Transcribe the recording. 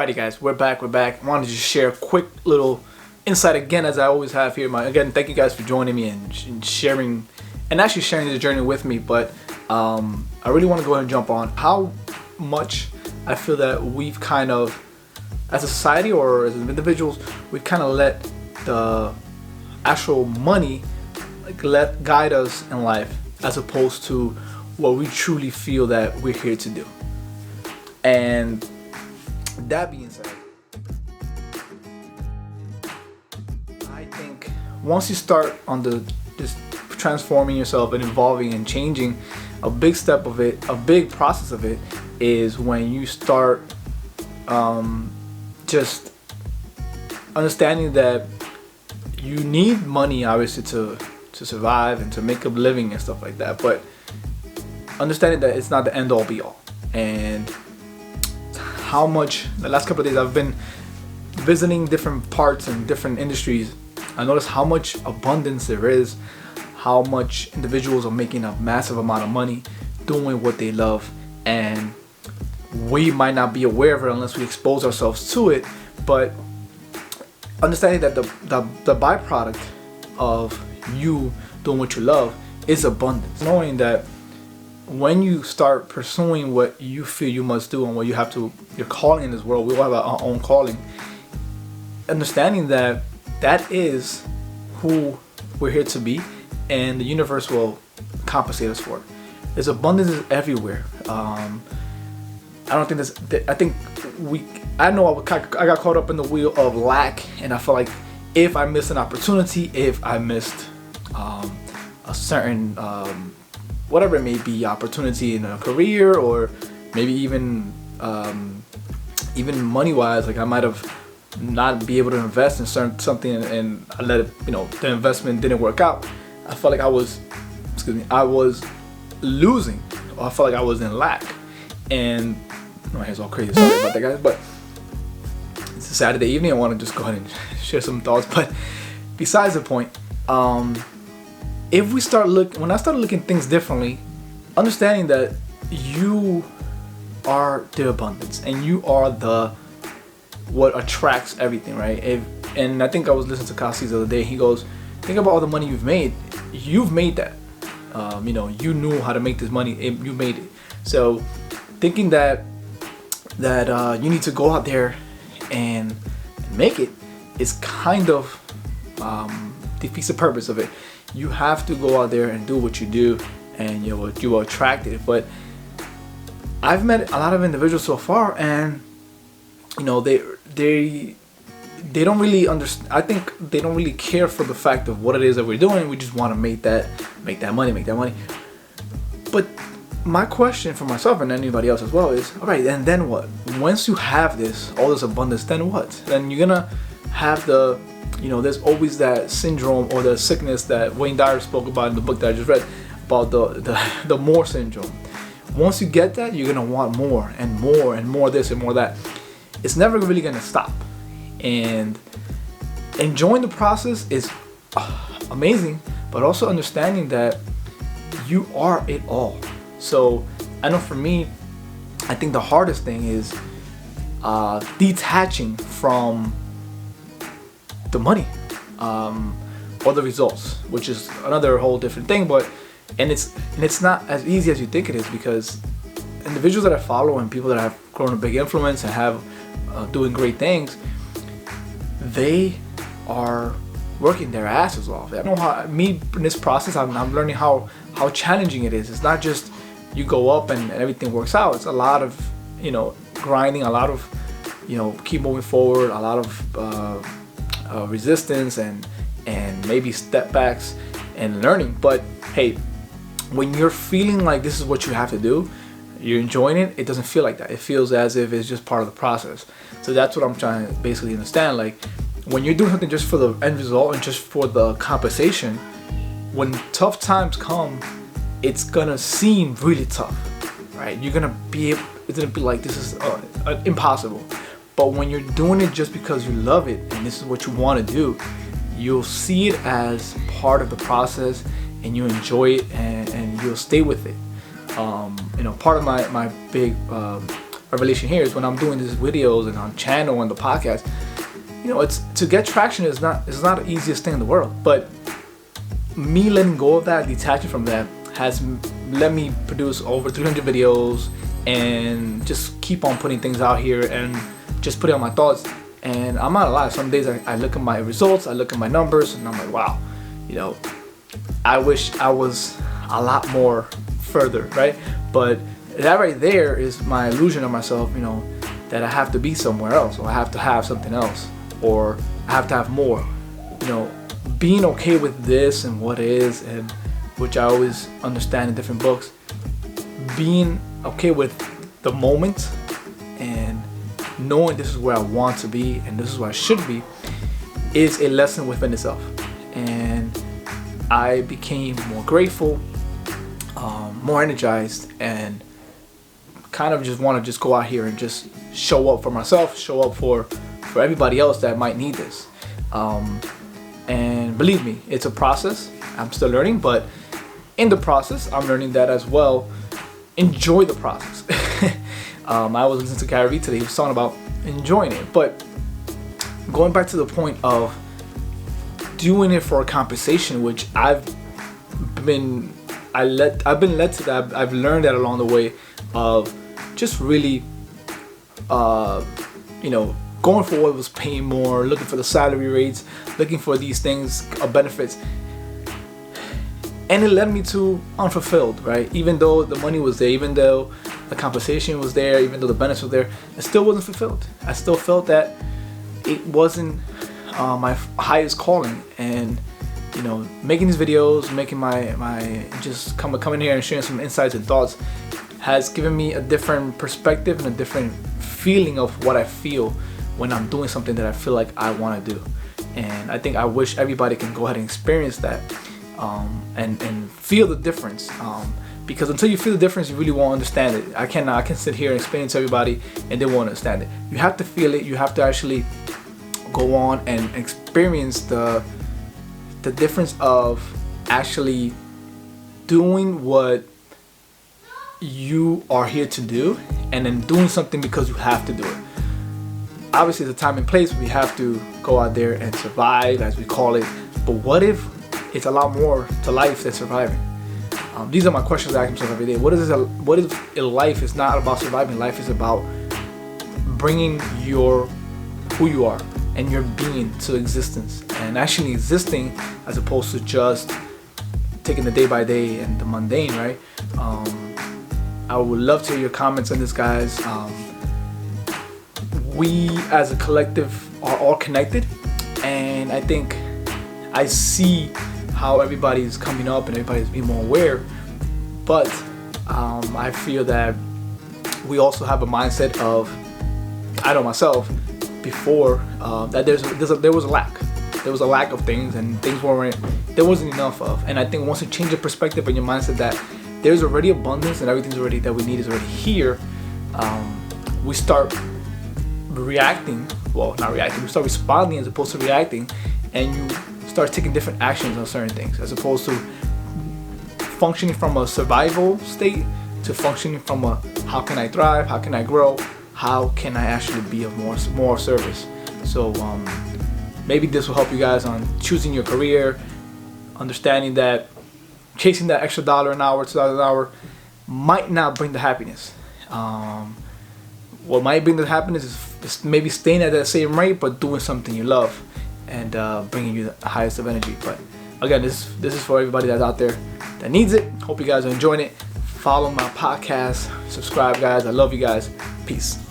Alrighty guys, we're back. I wanted to just share a quick little insight again, as I always have here. Again, thank you guys for joining me and sharing, and actually sharing the journey with me. But I really want to go ahead and jump on how much I feel that we've kind of, as a society or as individuals, we've kind of let the actual money let guide us in life, as opposed to what we truly feel that we're here to do. And that being said, I think once you start on just transforming yourself and evolving and changing, a big step of it, a big process of it, is when you start just understanding that you need money, obviously, to survive and to make a living and stuff like that, but understanding that it's not the end all be all. And how much, the last couple of days I've been visiting different parts and different industries, I noticed how much abundance there is, how much individuals are making a massive amount of money doing what they love, and we might not be aware of it unless we expose ourselves to it. But understanding that the byproduct of you doing what you love is abundance. Knowing that when you start pursuing what you feel you must do and what you have to, your calling in this world, we all have our own calling. Understanding that that is who we're here to be, and the universe will compensate us for it. There's abundance everywhere. I don't think there's, I think I know I got caught up in the wheel of lack, and I feel like if I missed an opportunity, if I missed a certain whatever it may be, opportunity in a career, or maybe even money wise, like I might have not be able to invest in something and I let it, the investment didn't work out. I felt like I was losing, or I felt like I was in lack. And my hair's all crazy, sorry about that, guys, but it's a Saturday evening. I want to just go ahead and share some thoughts. But besides the point, if we when I started looking at things differently, understanding that you are the abundance and you are what attracts everything, right? And I think I was listening to Cassius the other day. He goes, think about all the money you've made. You've made that. You knew how to make this money. You made it. So thinking that you need to go out there and make it is kind of defeats the purpose of it. You have to go out there and do what you do, and you will attract it. But I've met a lot of individuals so far, and they don't really understand. I think they don't really care for the fact of what it is that we're doing. We just want to make that money. But my question for myself and anybody else as well is, all right, and then what? Once you have all this abundance, then what? Then you're gonna have there's always that syndrome or the sickness that Wayne Dyer spoke about in the book that I just read, about the more syndrome. Once you get that, you're gonna want more and more and more this and more that. It's never really gonna stop. And enjoying the process is amazing, but also understanding that you are it all. So I know for me, I think the hardest thing is detaching from the money or the results, which is another whole different thing. But it's not as easy as you think it is, because individuals that I follow and people that have grown a big influence and have doing great things, they are working their asses off. I know how in this process I'm learning how challenging it is. It's not just you go up and everything works out. It's a lot of grinding, a lot of keep moving forward, a lot of resistance and maybe step backs and learning. But hey, when you're feeling like this is what you have to do, you're enjoying it, it doesn't feel like that. It feels as if it's just part of the process. So that's what I'm trying to basically understand. Like, when you're doing something just for the end result and just for the compensation, when tough times come, it's gonna seem really tough, right? It's gonna be like, this is impossible. But when you're doing it just because you love it and this is what you want to do, you'll see it as part of the process and you enjoy it, and you'll stay with it. Part of my big revelation here is when I'm doing these videos and on channel and the podcast, you know, it's to get traction is not the easiest thing in the world. But me letting go of that, detaching from that, has let me produce over 300 videos and just keep on putting things out here and just putting on my thoughts. And I'm not gonna lie, some days I look at my results, I look at my numbers, and I'm like, wow, you know, I wish I was a lot more further, right? But that right there is my illusion of myself, you know, that I have to be somewhere else, or I have to have something else, or I have to have more. You know, being okay with this and what is, and which I always understand in different books, being okay with the moment and knowing this is where I want to be and this is where I should be is a lesson within itself. And I became more grateful, more energized, and kind of just want to just go out here and just show up for myself, show up for everybody else that might need this. And believe me, it's a process. I'm still learning, but in the process, I'm learning that as well. Enjoy the process. I was listening to Gary Vee today. He was talking about enjoying it, but going back to the point of doing it for a compensation, which I've been led to that. I've learned that along the way of just really, you know, going for what was paying more, looking for the salary rates, looking for these things, benefits. And it led me to unfulfilled, right? Even though the money was there, even though the compensation was there, even though the benefits were there, it still wasn't fulfilled. I still felt that it wasn't my highest calling. And, you know, making these videos, making my just coming here and sharing some insights and thoughts has given me a different perspective and a different feeling of what I feel when I'm doing something that I feel like I want to do. And I think I wish everybody can go ahead and experience that. And feel the difference, because until you feel the difference, you really won't understand it. I can sit here and explain it to everybody and they won't understand it. You have to feel it. You have to actually go on and experience the difference of actually doing what you are here to do, and then doing something because you have to do it. Obviously, the time and place, we have to go out there and survive, as we call it. But what if it's a lot more to life than surviving? These are my questions I ask myself every day. What if life is not about surviving? Life is about bringing who you are and your being to existence, and actually existing as opposed to just taking the day by day and the mundane, right? I would love to hear your comments on this, guys. We as a collective are all connected, and I think I see how everybody's coming up and everybody's being more aware, but I feel that we also have a mindset of, I know myself before, that there was a lack. There was a lack of things, and things there wasn't enough of. And I think once you change your perspective and your mindset that there's already abundance and everything's already that we need is already here, we start reacting. Well, not reacting. We start responding as opposed to reacting, and you start taking different actions on certain things, as opposed to functioning from a survival state to functioning from a how can I thrive, how can I grow, how can I actually be of more service. So maybe this will help you guys on choosing your career, understanding that chasing that extra $1 an hour, $2 an hour might not bring the happiness. What might bring the happiness is maybe staying at that same rate but doing something you love and bringing you the highest of energy. But again, this is for everybody that's out there that needs it. Hope you guys are enjoying it. Follow my podcast, subscribe, guys. I love you guys. Peace.